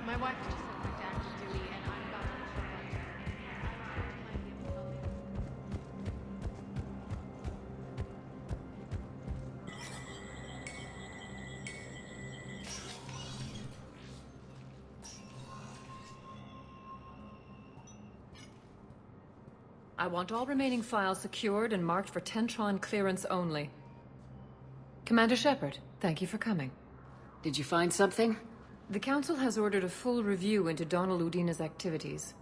My wife just sent back to active duty, and I'm about to I want all remaining files secured and marked for Tentron clearance only. Commander Shepard, thank you for coming. Did you find something? The Council has ordered a full review into Donald Udina's activities.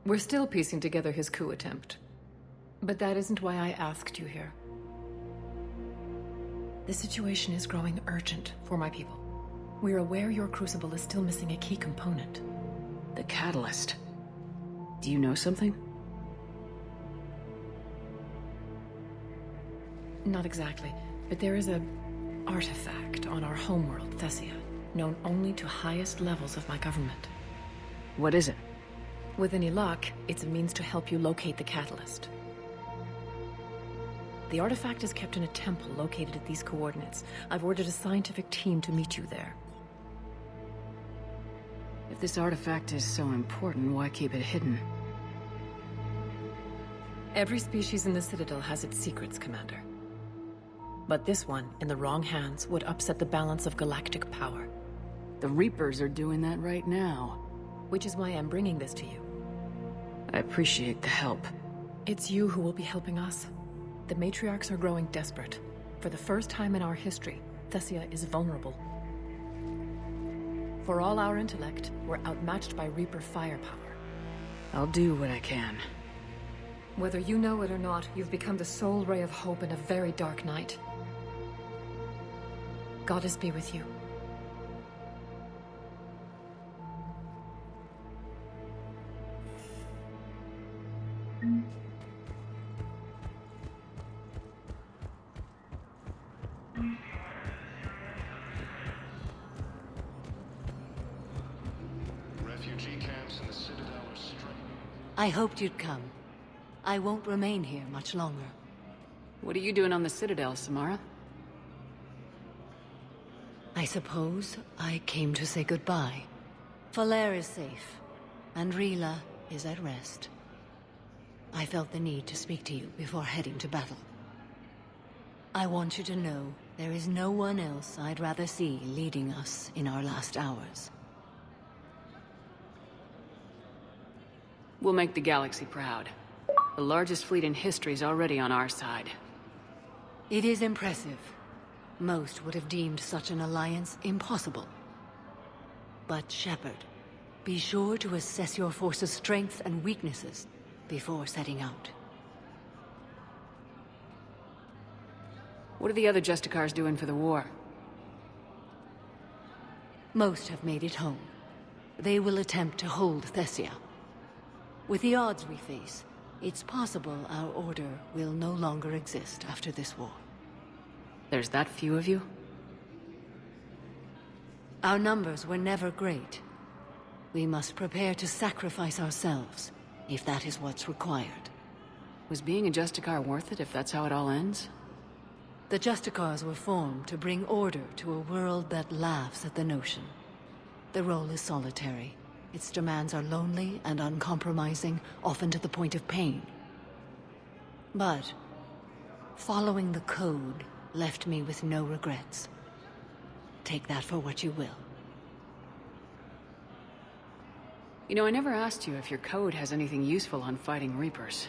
We're still piecing together his coup attempt. But that isn't why I asked you here. The situation is growing urgent for my people. We're aware your crucible is still missing a key component. The catalyst. Do you know something? Not exactly, but there is an artifact on our homeworld, Thessia, known only to highest levels of my government. What is it? With any luck, it's a means to help you locate the catalyst. The artifact is kept in a temple located at these coordinates. I've ordered a scientific team to meet you there. If this artifact is so important, why keep it hidden? Every species in the Citadel has its secrets, Commander. But this one, in the wrong hands, would upset the balance of galactic power. The Reapers are doing that right now. Which is why I'm bringing this to you. I appreciate the help. It's you who will be helping us. The matriarchs are growing desperate. For the first time in our history, Thessia is vulnerable. For all our intellect, we're outmatched by Reaper firepower. I'll do what I can. Whether you know it or not, you've become the sole ray of hope in a very dark night. Goddess be with you. Refugee camps in the Citadel are straight. I hoped you'd come. I won't remain here much longer. What are you doing on the Citadel, Samara? I suppose I came to say goodbye. Falere is safe, and Rila is at rest. I felt the need to speak to you before heading to battle. I want you to know there is no one else I'd rather see leading us in our last hours. We'll make the galaxy proud. The largest fleet in history is already on our side. It is impressive. Most would have deemed such an alliance impossible. But Shepard, be sure to assess your force's strengths and weaknesses before setting out. What are the other Justicars doing for the war? Most have made it home. They will attempt to hold Thessia. With the odds we face, it's possible our order will no longer exist after this war. There's that few of you? Our numbers were never great. We must prepare to sacrifice ourselves, if that is what's required. Was being a Justicar worth it if that's how it all ends? The Justicars were formed to bring order to a world that laughs at the notion. The role is solitary. Its demands are lonely and uncompromising, often to the point of pain. But following the code left me with no regrets. Take that for what you will. You know, I never asked you if your code has anything useful on fighting Reapers.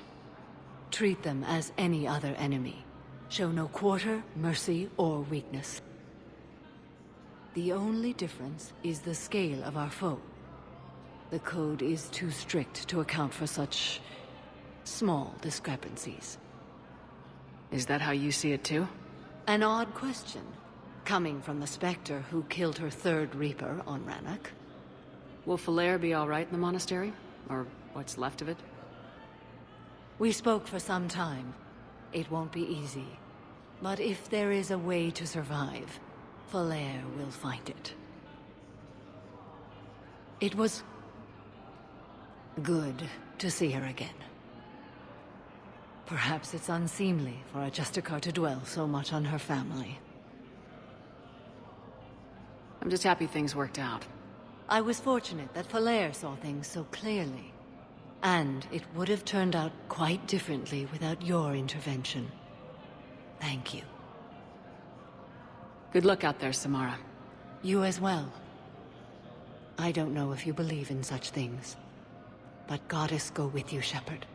Treat them as any other enemy. Show no quarter, mercy, or weakness. The only difference is the scale of our foe. The code is too strict to account for such small discrepancies. Is that how you see it too? An odd question, coming from the Spectre who killed her third Reaper on Rannoch. Will Falere be all right in the monastery? Or what's left of it? We spoke for some time. It won't be easy. But if there is a way to survive, Falere will find it. It was good to see her again. Perhaps it's unseemly for a Justicar to dwell so much on her family. I'm just happy things worked out. I was fortunate that Falair saw things so clearly. And it would have turned out quite differently without your intervention. Thank you. Good luck out there, Samara. You as well. I don't know if you believe in such things, but Goddess go with you, Shepard.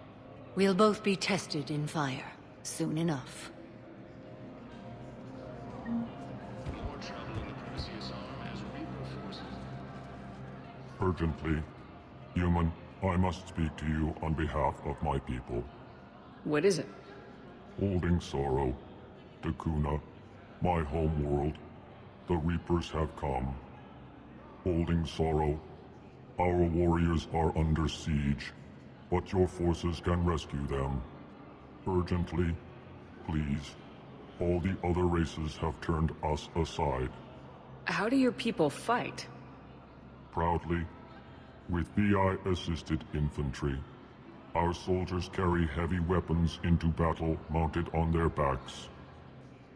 We'll both be tested in fire, soon enough. More trouble in the Perseus arm as Reaper forces. Urgently. Human, I must speak to you on behalf of my people. What is it? Holding sorrow. Dakuna, my home world. The Reapers have come. Holding sorrow. Our warriors are under siege, but your forces can rescue them. Urgently, please. All the other races have turned us aside. How do your people fight? Proudly, with VI-assisted infantry. Our soldiers carry heavy weapons into battle mounted on their backs.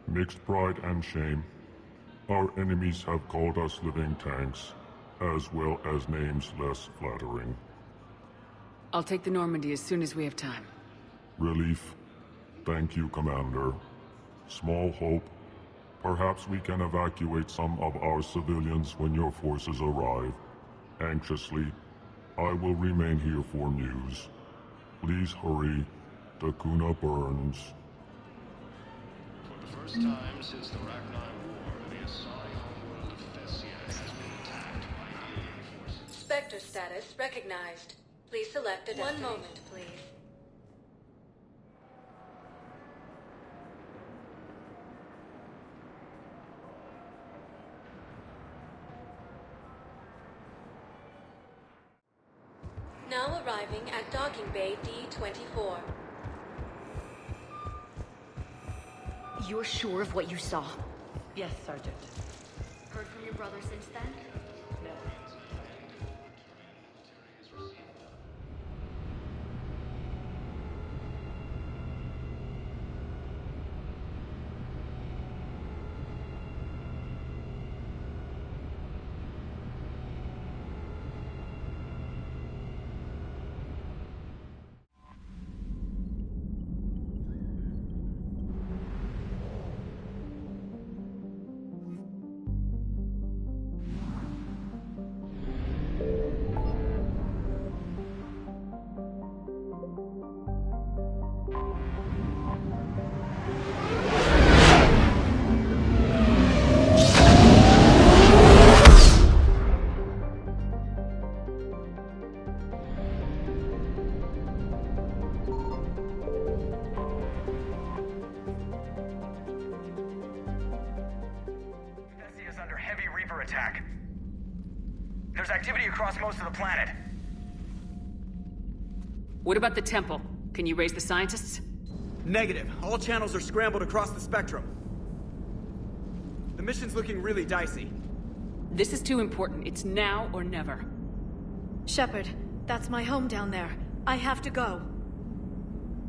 Mixed pride and shame, our enemies have called us living tanks, as well as names less flattering. I'll take the Normandy as soon as we have time. Relief. Thank you, Commander. Small hope. Perhaps we can evacuate some of our civilians when your forces arrive. Anxiously, I will remain here for news. Please hurry. Dakuna burns. For the first time since the Ragnar War, the Asari homeworld of Thessiac has been attacked by alien forces. Spectre status recognized. Please select a destination. 1 moment, please. Now arriving at docking bay D-24. You're sure of what you saw? Yes, Sergeant. Heard from your brother since then? No. Is under heavy Reaper attack. There's activity across most of the planet. What about the temple? Can you raise the scientists? Negative. All channels are scrambled across the spectrum. The mission's looking really dicey. This is too important. It's now or never. Shepard, that's my home down there. I have to go.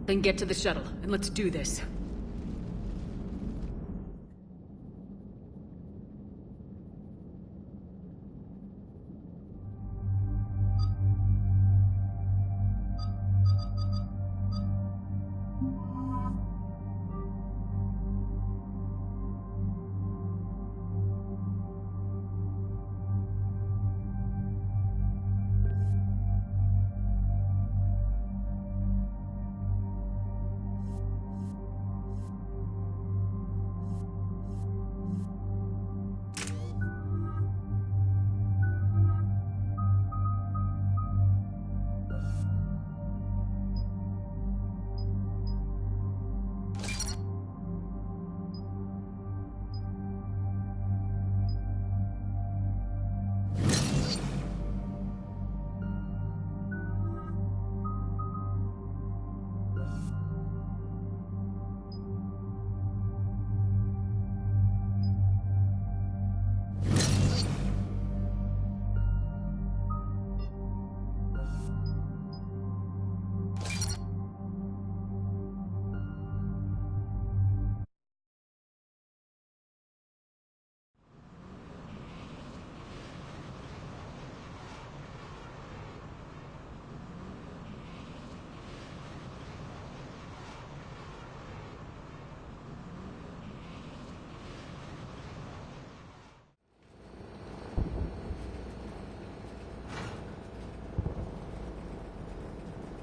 Then get to the shuttle, and let's do this.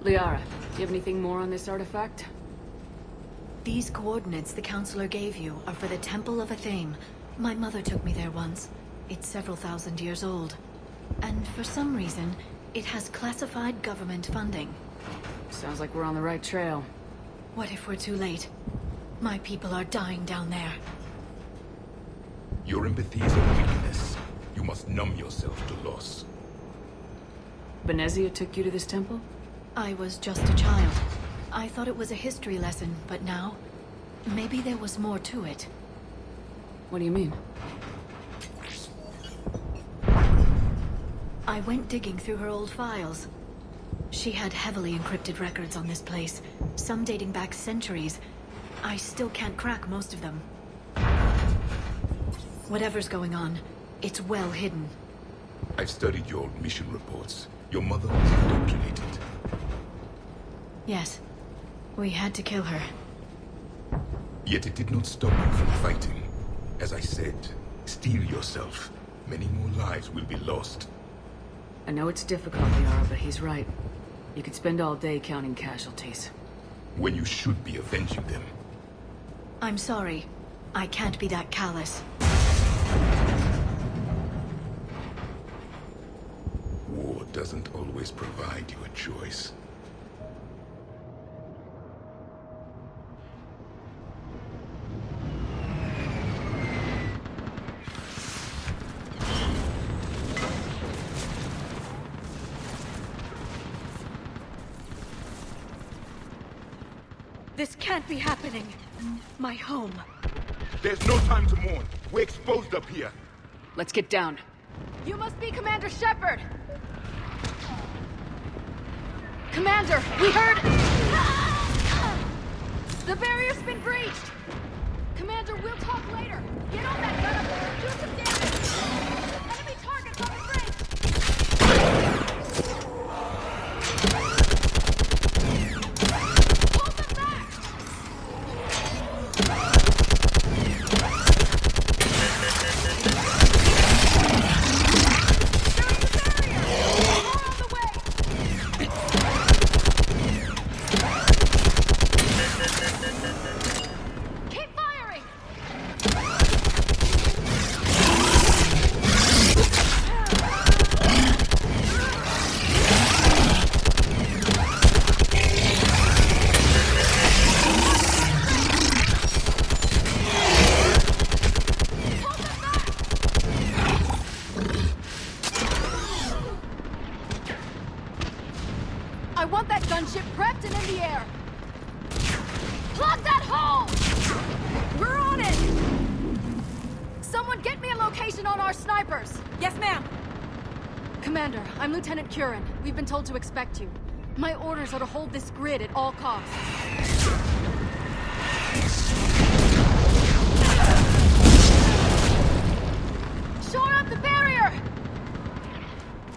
Liara, do you have anything more on this artifact? These coordinates the Counselor gave you are for the Temple of Athame. My mother took me there once. It's several thousand years old. And for some reason, it has classified government funding. Sounds like we're on the right trail. What if we're too late? My people are dying down there. Your empathy is a weakness. You must numb yourself to loss. Benezia took you to this temple? I was just a child. I thought it was a history lesson, but now... maybe there was more to it. What do you mean? I went digging through her old files. She had heavily encrypted records on this place, some dating back centuries. I still can't crack most of them. Whatever's going on, it's well hidden. I've studied your old mission reports. Your mother was indoctrinated. Yes. We had to kill her. Yet it did not stop you from fighting. As I said, steel yourself. Many more lives will be lost. I know it's difficult, Liara, but he's right. You could spend all day counting casualties. When you should be avenging them. I'm sorry. I can't be that callous. War doesn't always provide you a choice. This can't be happening. My home. There's no time to mourn. We're exposed up here. Let's get down. You must be Commander Shepard! Commander, we heard... The barrier's been breached! Commander, we'll talk later. Get on that gun up there. Do some damage. Enemy targets on the bridge! Hold them back! I want that gunship prepped and in the air! Plug that hole! We're on it! Someone get me a location on our snipers! Yes, ma'am! Commander, I'm Lieutenant Curran. We've been told to expect you. My orders are to hold this grid at all costs. Shore up the barrier!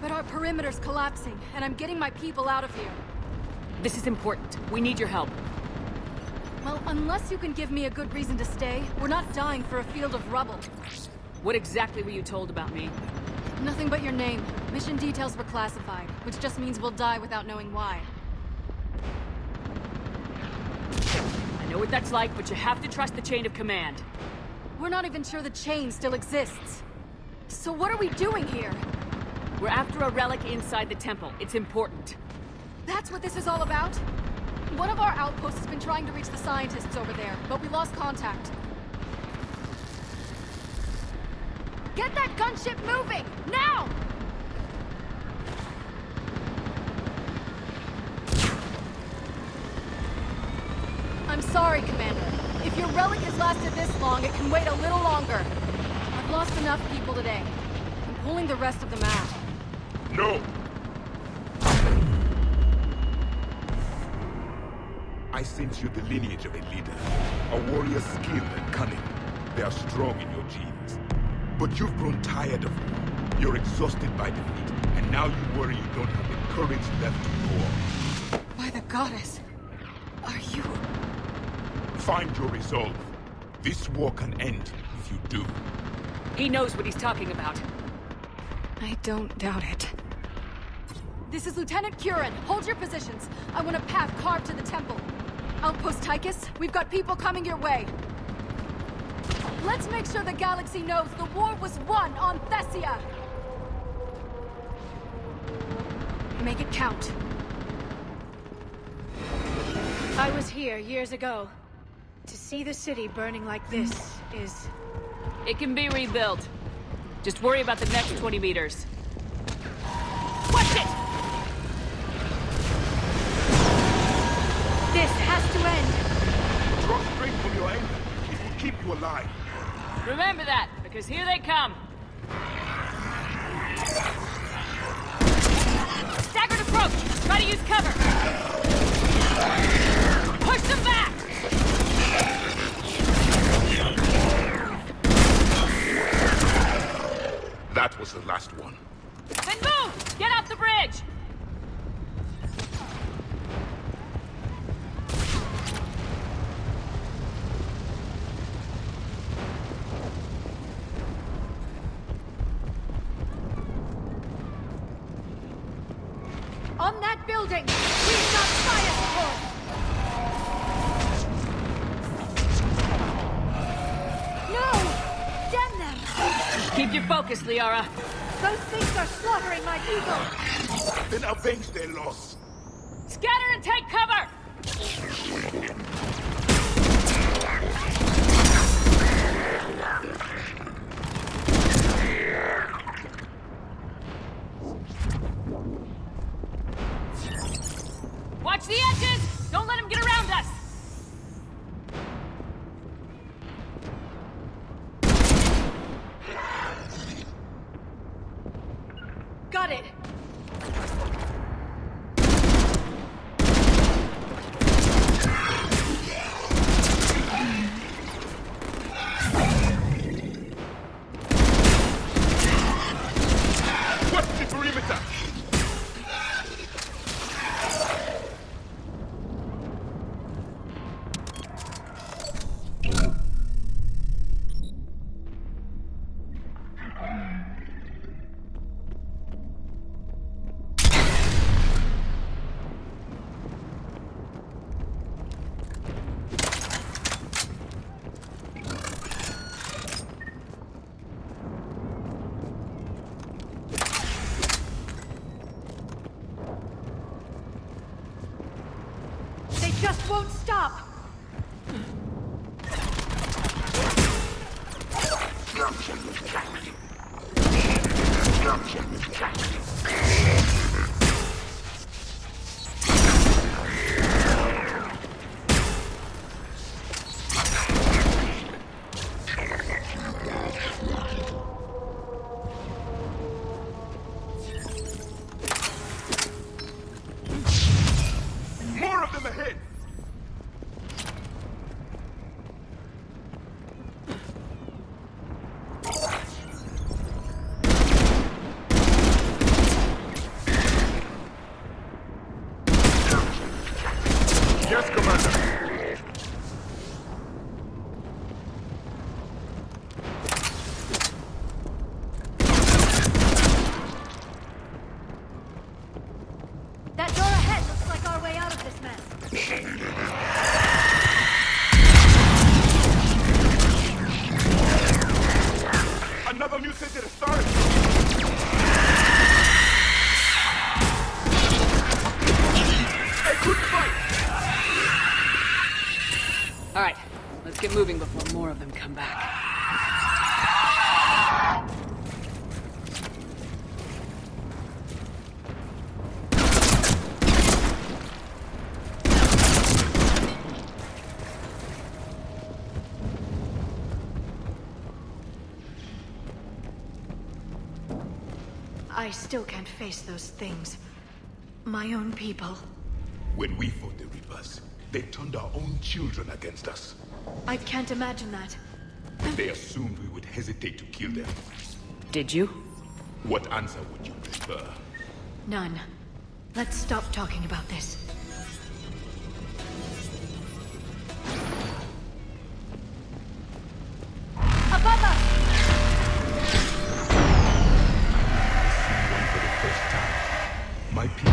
But our perimeter's collapsing, and I'm getting my people out of here. This is important. We need your help. Well, unless you can give me a good reason to stay, we're not dying for a field of rubble. What exactly were you told about me? Nothing but your name. Mission details were classified, which just means we'll die without knowing why. I know what that's like, but you have to trust the chain of command. We're not even sure the chain still exists. So what are we doing here? We're after a relic inside the temple. It's important. That's what this is all about? One of our outposts has been trying to reach the scientists over there, but we lost contact. Get that gunship moving! Now! I'm sorry, Commander. If your relic has lasted this long, it can wait a little longer. I've lost enough people today. I'm pulling the rest of them out. No! I sense you're the lineage of a leader. A warrior's skill and cunning. They are strong in your genes. But you've grown tired of war. You're exhausted by defeat, and now you worry you don't have the courage left to go on. By the goddess, are you... Find your resolve. This war can end if you do. He knows what he's talking about. I don't doubt it. This is Lieutenant Curran. Hold your positions. I want a path carved to the temple. Outpost Tychus, we've got people coming your way. Let's make sure the galaxy knows the war was won on Thessia! Make it count. I was here years ago. To see the city burning like this is... It can be rebuilt. Just worry about the next 20 meters. Watch it! This has to end! Draw strength from your anger. It will keep you alive. Remember that, because here they come. Staggered approach! Try to use cover! Push them back! That was the last one. Then move! Get off the bridge! On that building! We've got fire support! No! Damn them! Keep your focus, Liara. Those things are slaughtering my people! Then avenge their loss. Scatter and take cover! Watch the edges! Don't let them get around us! Got it! What's the perimeter? They just won't stop! More of them ahead! Yes, Commander. That door ahead looks like our way out of this mess. Another mutated Asari! A good fight! All right, let's get moving before more of them come back. I still can't face those things. My own people. When we fought the Reapers, they turned our own children against us. I can't imagine that. They assumed we would hesitate to kill them. Did you? What answer would you prefer? None. Let's stop talking about this. Above us! One for the first time. My people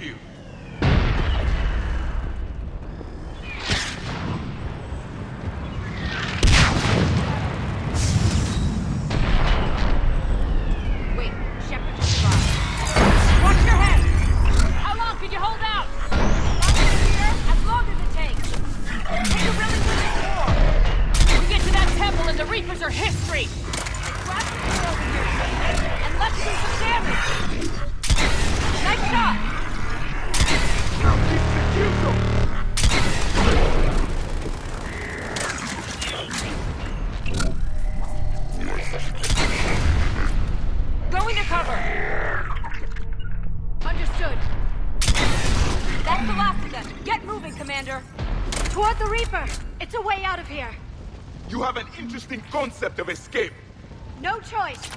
you. Wait, Shepard just survived. Watch your head! How long can you hold out? As long as it takes. Can you really win this war? We get to that temple and the Reapers are history! Grab the door over here, and let's do some damage! Nice shot! Go into cover! Understood. That's the last of them. Get moving, Commander. Toward the Reaper. It's a way out of here. You have an interesting concept of escape. No choice.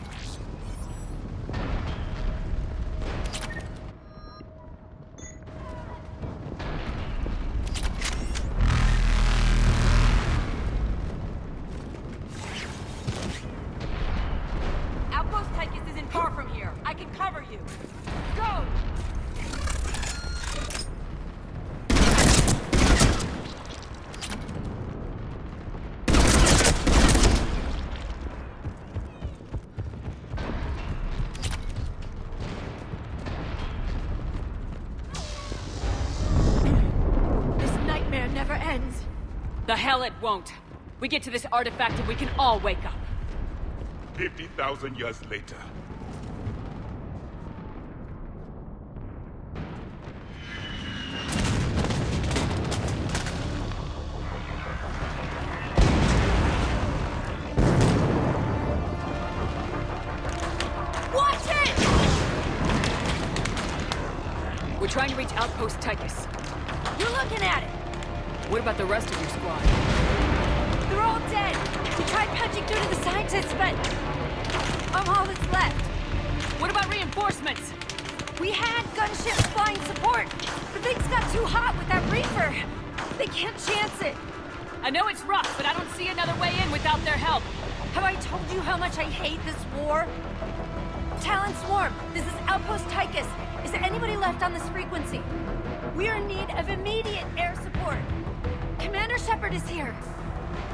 Outpost Tychus isn't far from here. I can cover you. Go! This nightmare never ends. The hell it won't. We get to this artifact and we can all wake up. 50,000 years later. Watch it! We're trying to reach Outpost Tychus. You're looking at it. What about the rest of your squad? They're all dead. We tried punching through to the scientists, but I'm all that's left. What about reinforcements? We had gunships flying support, but things got too hot with that Reaper. They can't chance it. I know it's rough, but I don't see another way in without their help. Have I told you how much I hate this war? Talon Swarm, this is Outpost Tychus. Is there anybody left on this frequency? We're in need of immediate air support. Commander Shepard is here.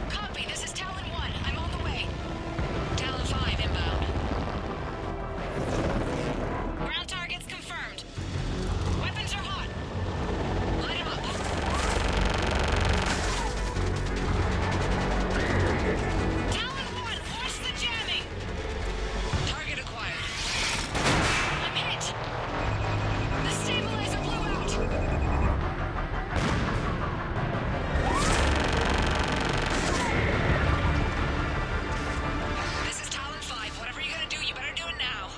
Copy, this is Talon 1. I'm on the way. Talon 5 inbound. Ground targets confirmed. Weapons are hot. Light 'em up. Talon 1, watch the jamming! Target acquired. I'm hit! The stabilizer blew out! This is Talon 5. Whatever you're gonna do, you better do it now.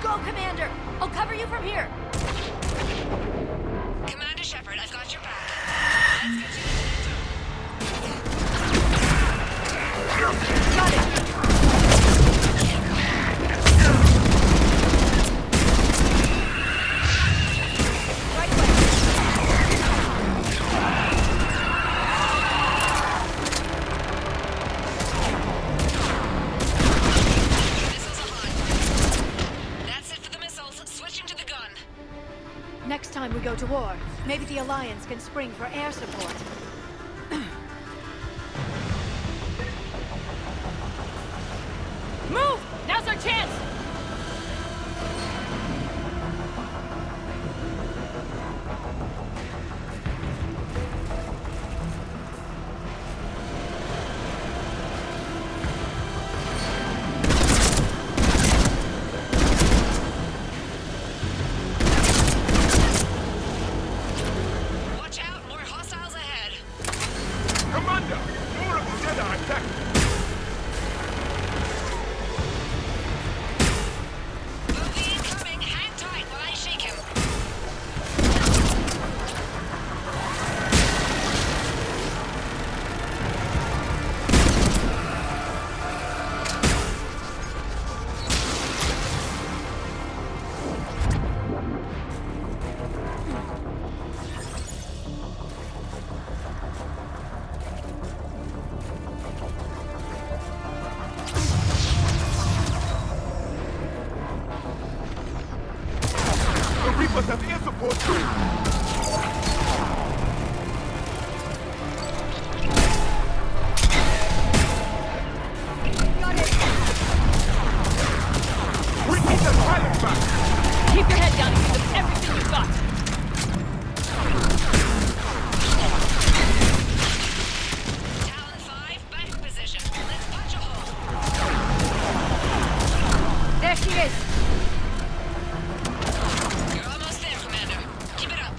Go, Commander! I'll cover you from here. Commander Shepard, I've got your back. Let's get you Got it! Right way. Missiles are hot. That's it for the missiles. Switching to the gun. Next time we go to war, maybe the Alliance can spring for air support. Move! Now's our chance! Watch out, more hostiles ahead. support you! We need the pilot back! Keep your head down and give them everything you've got! Talon 5, back in position. Let's punch a hole. There she is! You're almost there, Commander. Keep it up.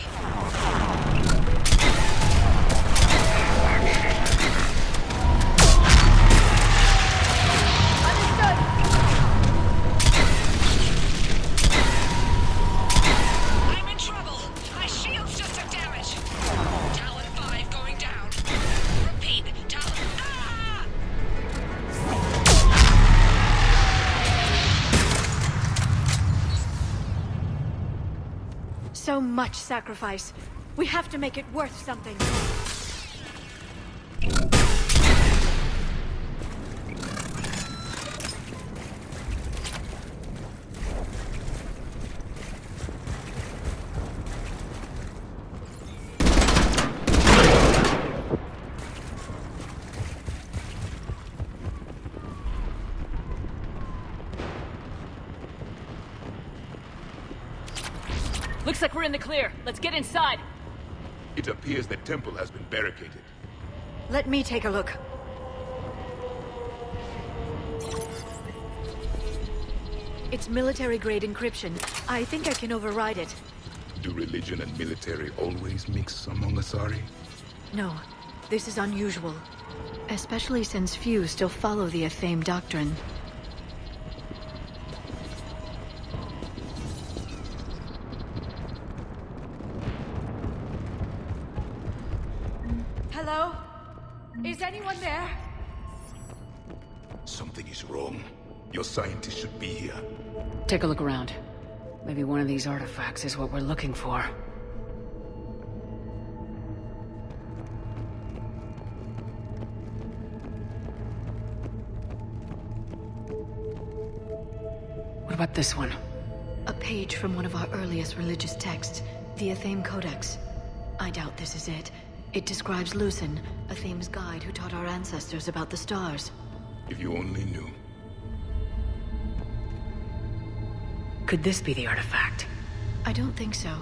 Understood! I'm in trouble. My shields just took damage. Talon 5 going down. Repeat, Talon. Ah! So much sacrifice. We have to make it worth something. Looks like we're in the clear. Let's get inside. It appears the temple has been barricaded. Let me take a look. It's military-grade encryption. I think I can override it. Do religion and military always mix among Asari? No, this is unusual. Especially since few still follow the Athame doctrine. Hello? Is anyone there? Something is wrong. Your scientists should be here. Take a look around. Maybe one of these artifacts is what we're looking for. What about this one? A page from one of our earliest religious texts, the Athame Codex. I doubt this is it. It describes Lucen, Athame's guide who taught our ancestors about the stars. If you only knew. Could this be the artifact? I don't think so.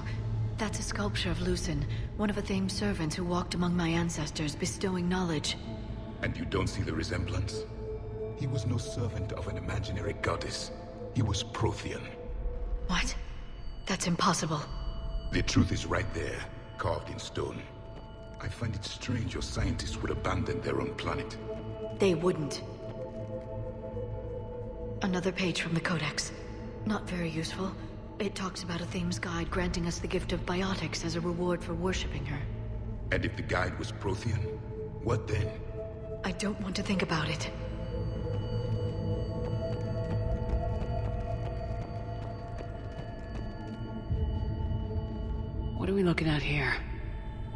That's a sculpture of Lucen, one of Athame's servants who walked among my ancestors, bestowing knowledge. And you don't see the resemblance? He was no servant of an imaginary goddess. He was Prothean. What? That's impossible. The truth is right there, carved in stone. I find it strange your scientists would abandon their own planet. They wouldn't. Another page from the Codex. Not very useful. It talks about Athame's guide granting us the gift of biotics as a reward for worshipping her. And if the guide was Prothean, what then? I don't want to think about it. What are we looking at here?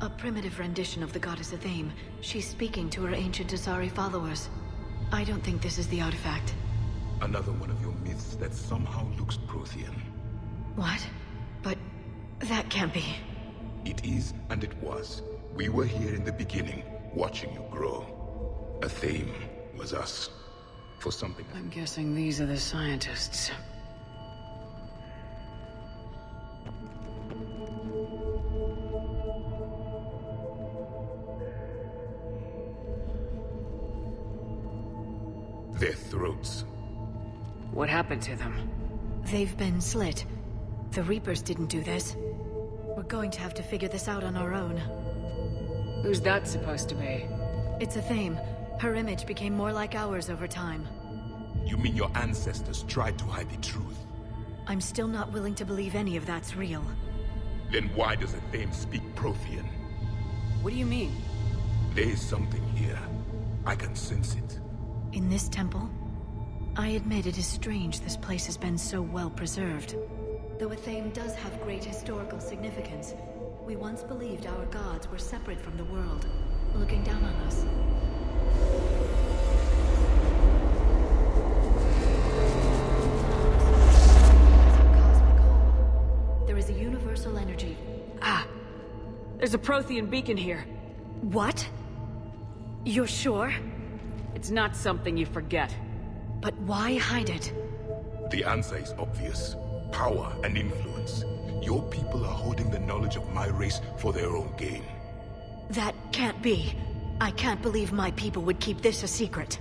A primitive rendition of the goddess Athame. She's speaking to her ancient Asari followers. I don't think this is the artifact. Another one of your myths that somehow looks Prothean. What? But that can't be. It is, and it was. We were here in the beginning, watching you grow. Athame was us. For something. I'm guessing these are the scientists. Their throats. What happened to them? They've been slit. The Reapers didn't do this. We're going to have to figure this out on our own. Who's that supposed to be? It's Athame. Her image became more like ours over time. You mean your ancestors tried to hide the truth? I'm still not willing to believe any of that's real. Then why does Athame speak Prothean? What do you mean? There is something here. I can sense it. In this temple? I admit it is strange this place has been so well preserved. Though Athame does have great historical significance, we once believed our gods were separate from the world, looking down on us. There is is a universal energy. Ah! There's a prothean beacon here. What? You're sure? It's not something you forget. But why hide it? The answer is obvious. Power and influence. Your people are holding the knowledge of my race for their own gain. That can't be. I can't believe my people would keep this a secret.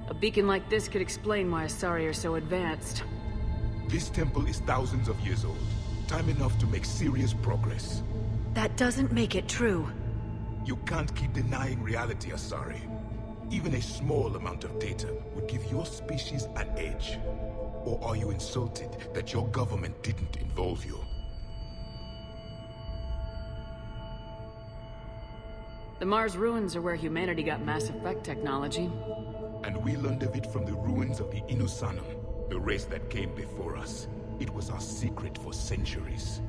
A beacon like this could explain why Asari are so advanced. This temple is thousands of years old. Time enough to make serious progress. That doesn't make it true. You can't keep denying reality, Asari. Even a small amount of data would give your species an edge. Or are you insulted that your government didn't involve you? The Mars ruins are where humanity got Mass Effect technology. And we learned of it from the ruins of the Inusanum, the race that came before us. It was our secret for centuries.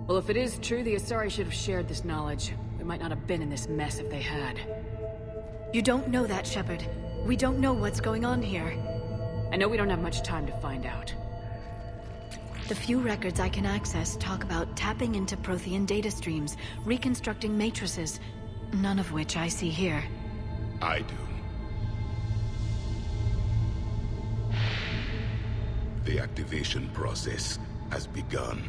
Well, if it is true, the Asari should have shared this knowledge. We might not have been in this mess if they had. You don't know that, Shepard. We don't know what's going on here. I know we don't have much time to find out. The few records I can access talk about tapping into prothean data streams, reconstructing matrices, none of which I see here. I do. The activation process has begun.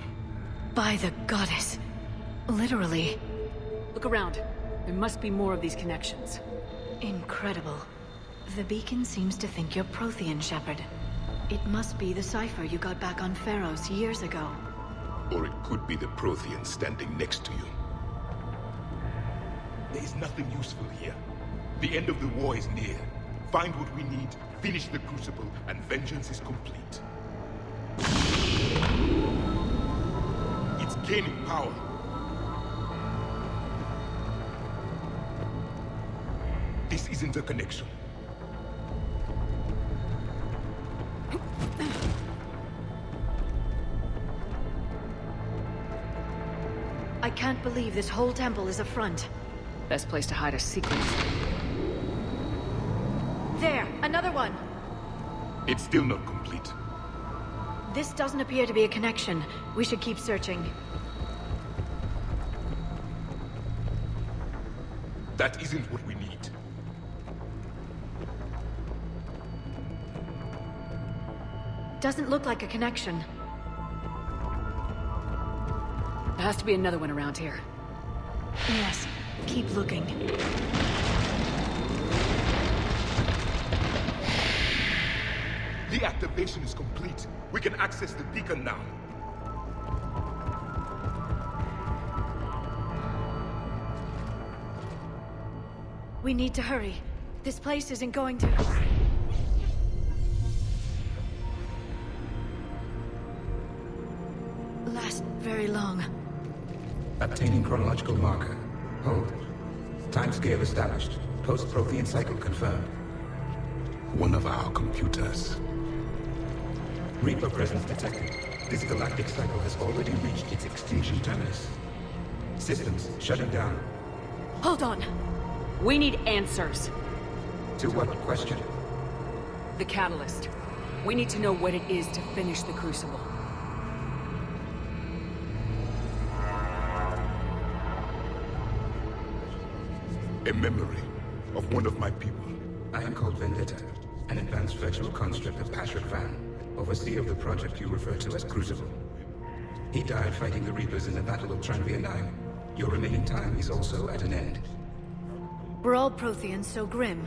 By the goddess. Literally. Look around. There must be more of these connections. Incredible. The beacon seems to think you're Prothean, Shepard. It must be the cipher you got back on Pharos years ago. Or it could be the Prothean standing next to you. There is nothing useful here. The end of the war is near. Find what we need, finish the Crucible, and vengeance is complete. It's gaining power. This isn't a connection. I can't believe this whole temple is a front. Best place to hide a secret. There! Another one! It's still not complete. This doesn't appear to be a connection. We should keep searching. That isn't what we need. Doesn't look like a connection. There has to be another one around here. Yes. Keep looking. The activation is complete. We can access the beacon now. We need to hurry. This place isn't going to... last very long. Obtaining chronological marker. Hold. Timescale established. Post-Prothean cycle confirmed. One of our computers. Reaper presence detected. This galactic cycle has already reached its extinction terminus. Systems shutting down. Hold on. We need answers. To what question? The catalyst. We need to know what it is to finish the Crucible. A memory of one of my people. I am called Vendetta, an advanced virtual construct of Patrick Van, overseer of the project you refer to as Crucible. He died fighting the Reapers in the Battle of Tranvia 9. Your remaining time is also at an end. We're all Protheans, so grim.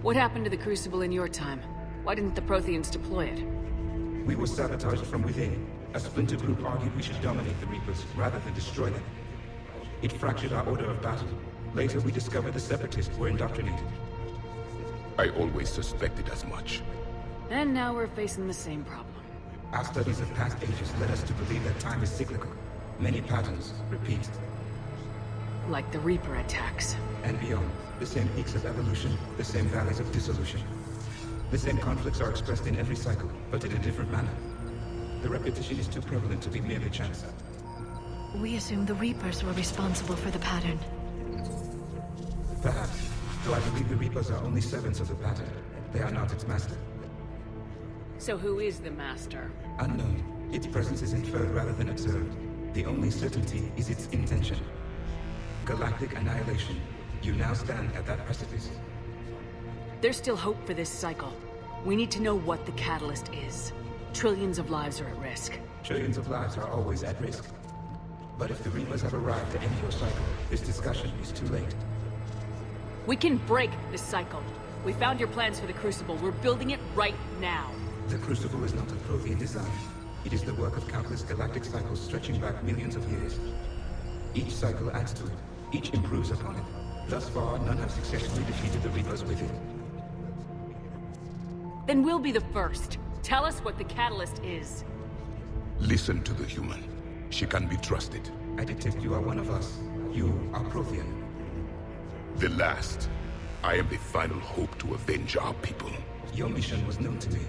What happened to the Crucible in your time? Why didn't the Protheans deploy it? We were sabotaged from within. A splinter group argued we should dominate the Reapers rather than destroy them. It fractured our order of battle. Later, we discovered the Separatists were indoctrinated. I always suspected as much. And now we're facing the same problem. Our studies of past ages led us to believe that time is cyclical. Many patterns repeat. Like the Reaper attacks. And beyond. The same peaks of evolution, the same valleys of dissolution. The same conflicts are expressed in every cycle, but in a different manner. The repetition is too prevalent to be merely chance. We assumed the Reapers were responsible for the pattern. Perhaps, though I believe the Reapers are only servants of the pattern. They are not its master. So who is the Master? Unknown. Its presence is inferred rather than observed. The only certainty is its intention. Galactic annihilation. You now stand at that precipice. There's still hope for this cycle. We need to know what the catalyst is. Trillions of lives are at risk. Trillions of lives are always at risk. But if the Reapers have arrived to end your cycle, this discussion is too late. We can break this cycle. We found your plans for the Crucible. We're building it right now. The Crucible is not a prothean design. It is the work of countless galactic cycles stretching back millions of years. Each cycle adds to it. Each improves upon it. Thus far, none have successfully defeated the Reapers with it. Then we'll be the first. Tell us what the catalyst is. Listen to the human. She can be trusted. I detect you are one of us. You are Prothean. The last. I am the final hope to avenge our people. Your mission was known to me.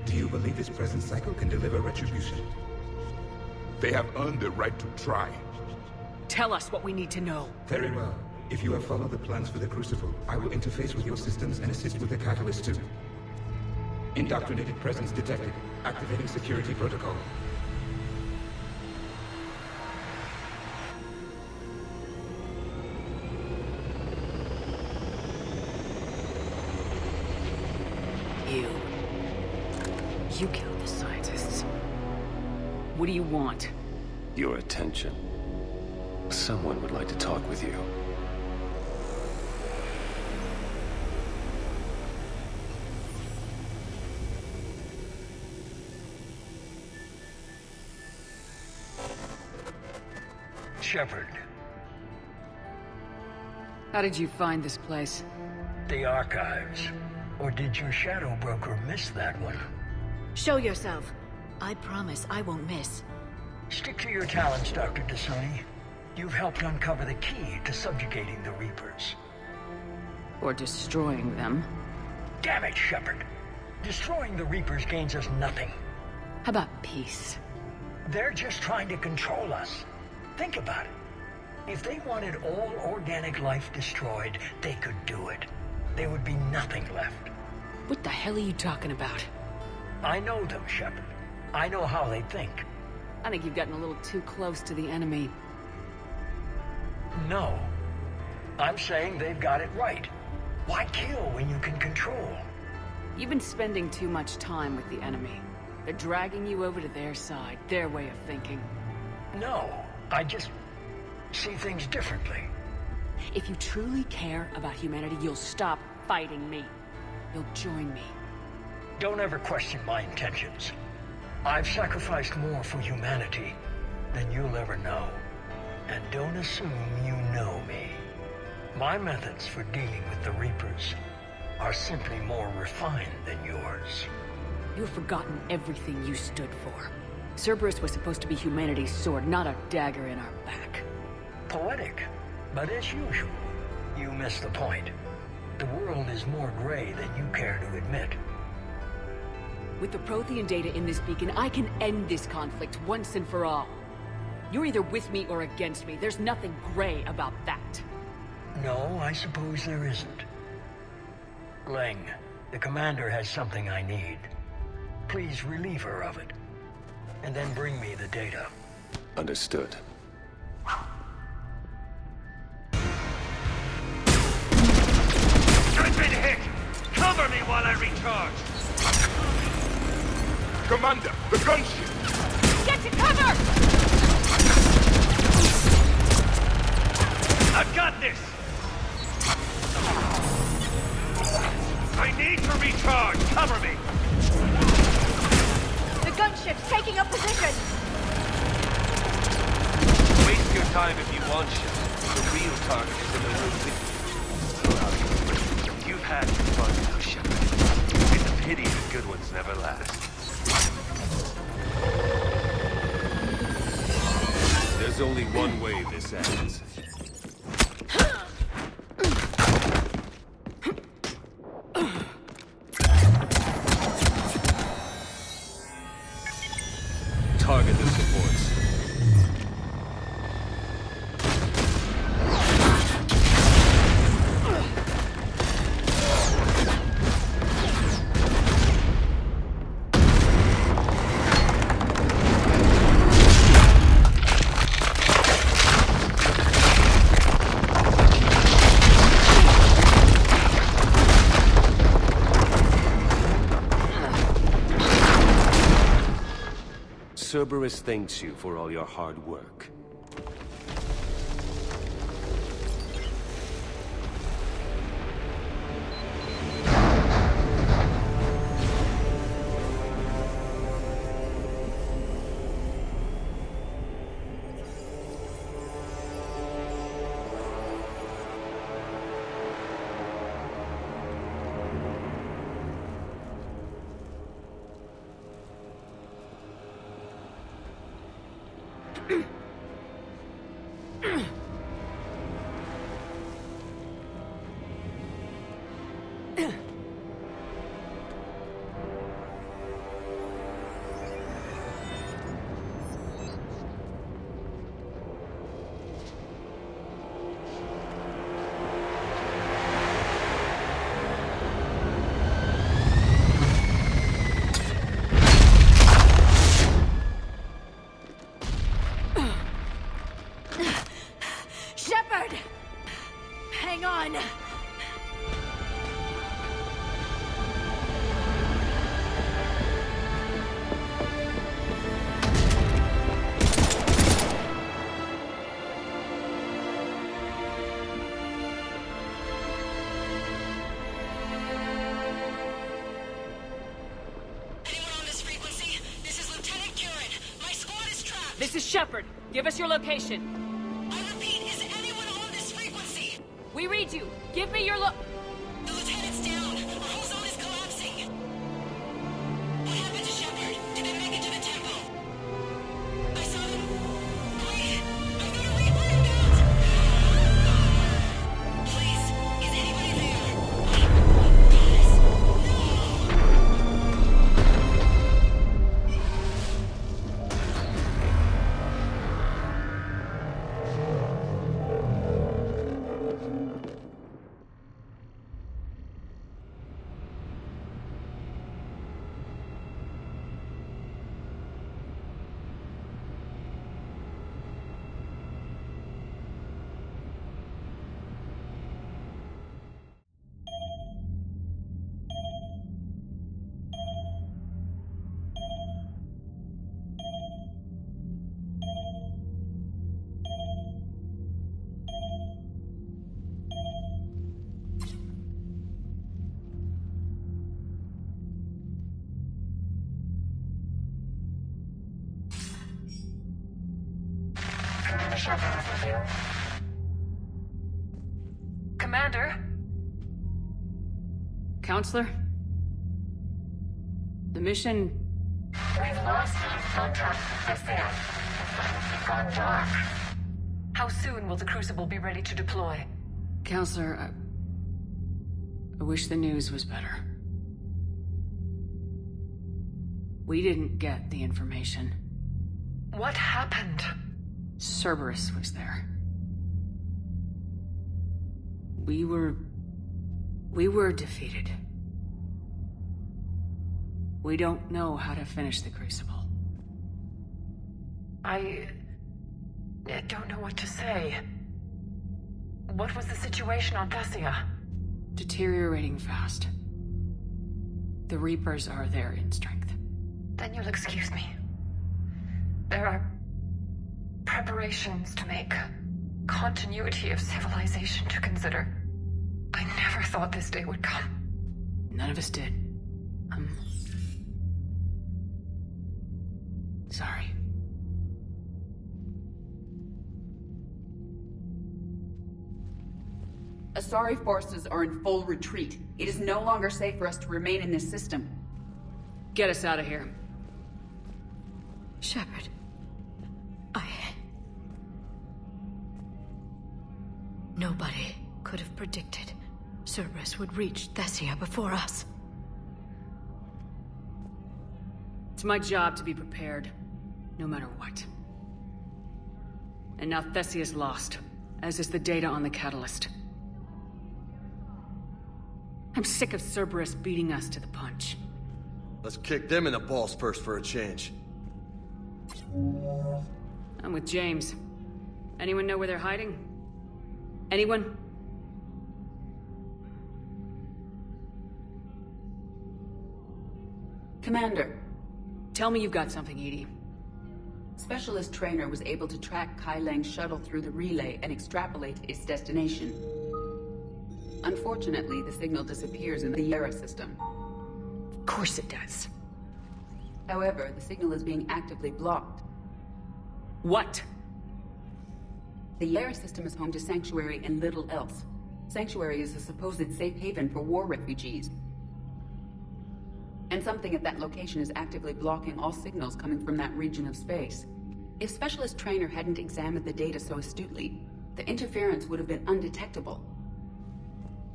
Do you believe this present cycle can deliver retribution? They have earned the right to try. Tell us what we need to know. Very well. If you have followed the plans for the Crucible, I will interface with your systems and assist with the catalyst too. Indoctrinated presence detected. Activating security protocol. You killed the scientists. What do you want? Your attention. Someone would like to talk with you. Shepard. How did you find this place? The archives. Or did your shadow broker miss that one? Show yourself. I promise I won't miss. Stick to your talents, Dr. Asari. You've helped uncover the key to subjugating the Reapers. Or destroying them. Damn it, Shepard. Destroying the Reapers gains us nothing. How about peace? They're just trying to control us. Think about it. If they wanted all organic life destroyed, they could do it. There would be nothing left. What the hell are you talking about? I know them, Shepard. I know how they think. I think you've gotten a little too close to the enemy. No. I'm saying they've got it right. Why kill when you can control? You've been spending too much time with the enemy. They're dragging you over to their side, their way of thinking. No, I just see things differently. If you truly care about humanity, you'll stop fighting me. You'll join me. Don't ever question my intentions. I've sacrificed more for humanity than you'll ever know. And don't assume you know me. My methods for dealing with the Reapers are simply more refined than yours. You've forgotten everything you stood for. Cerberus was supposed to be humanity's sword, not a dagger in our back. Poetic, but as usual, you miss the point. The world is more gray than you care to admit. With the Prothean data in this beacon, I can end this conflict once and for all. You're either with me or against me. There's nothing gray about that. No, I suppose there isn't. Leng, the commander has something I need. Please relieve her of it. And then bring me the data. Understood. I've been hit! Cover me while I recharge! Commander, the gunship! Get to cover! I've got this! I need to recharge! Cover me! The gunship's taking up position! Waste your time if you want shit. The real target is in the room with you. You've had your fun now, Shepard. It's a pity the good ones never last. There's only one way this ends. Target the supports. Cerberus thanks you for all your hard work. Shepard! Hang on! This is Shepard. Give us your location. I repeat, is anyone on this frequency? We read you. Give me your The lieutenant's down. Our whole zone is collapsing. What happened to Shepard? Did they make it to the temple? I saw them. Wait, I've got a Reaper inbound. Please, is anybody there? Guys, Commander? Counselor? The mission... We've lost contact with Thea. It's gone dark. How soon will the Crucible be ready to deploy? Counselor, I wish the news was better. We didn't get the information. What happened? Cerberus was there. We were defeated. We don't know how to finish the Crucible. I don't know what to say. What was the situation on Thessia? Deteriorating fast. The Reapers are there in strength. Then you'll excuse me. There are preparations to make. Continuity of civilization to consider. I never thought this day would come. None of us did. I'm sorry. Asari forces are in full retreat. It is no longer safe for us to remain in this system. Get us out of here. Shepard. Nobody could have predicted Cerberus would reach Thessia before us. It's my job to be prepared, no matter what. And now Thessia's lost, as is the data on the catalyst. I'm sick of Cerberus beating us to the punch. Let's kick them in the balls first for a change. I'm with James. Anyone know where they're hiding? Anyone? Commander. Tell me you've got something, Edie. Specialist Trainer was able to track Kai Lang's shuttle through the relay and extrapolate its destination. Unfortunately, the signal disappears in the Yara system. Of course it does. However, the signal is being actively blocked. What? The Yara system is home to Sanctuary and little else. Sanctuary is a supposed safe haven for war refugees. And something at that location is actively blocking all signals coming from that region of space. If Specialist Trainer hadn't examined the data so astutely, the interference would have been undetectable.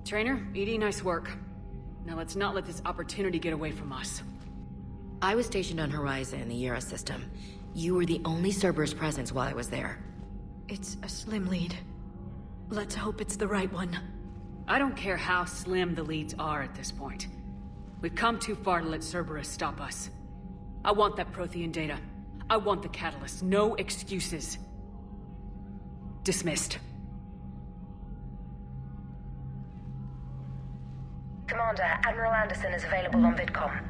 Trainer, ED, nice work. Now let's not let this opportunity get away from us. I was stationed on Horizon in the Yara system. You were the only Cerberus presence while I was there. It's a slim lead. Let's hope it's the right one. I don't care how slim the leads are at this point. We've come too far to let Cerberus stop us. I want that Prothean data. I want the catalyst. No excuses. Dismissed. Commander, Admiral Anderson is available on VidCom.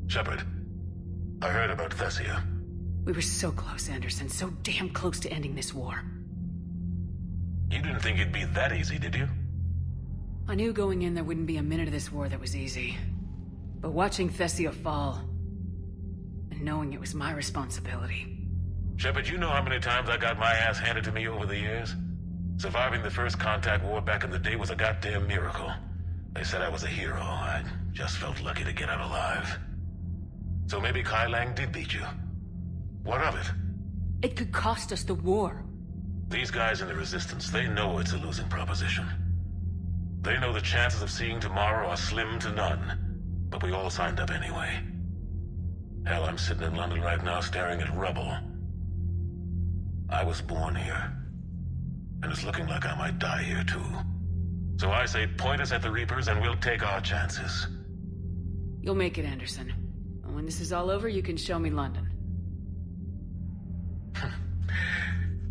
Shepard, I heard about Thessia. We were so close, Anderson. So damn close to ending this war. You didn't think it'd be that easy, did you? I knew going in there wouldn't be a minute of this war that was easy. But watching Thessia fall, and knowing it was my responsibility. Shepard, you know how many times I got my ass handed to me over the years? Surviving the first contact war back in the day was a goddamn miracle. They said I was a hero. I just felt lucky to get out alive. So maybe Kai Lang did beat you. What of it? It could cost us the war. These guys in the Resistance, they know it's a losing proposition. They know the chances of seeing tomorrow are slim to none. But we all signed up anyway. Hell, I'm sitting in London right now staring at rubble. I was born here. And it's looking like I might die here too. So I say point us at the Reapers and we'll take our chances. You'll make it, Anderson. And when this is all over, you can show me London.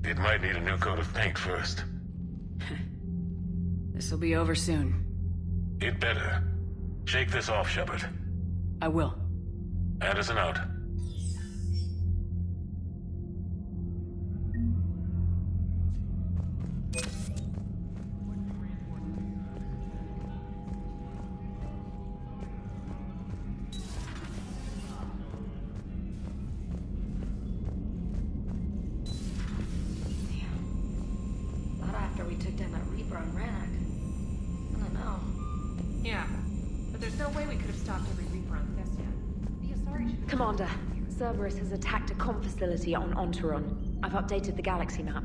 It might need a new coat of paint first. This'll be over soon. It better. Shake this off, Shepard. I will. Anderson out. Not after we took down that Reaper on Rannoch. I don't know. Yeah, but there's no way we could have stopped every Reaper on Thessia. The Asari should... Commander, Cerberus has attacked a comm facility on Ontaron. I've updated the galaxy map.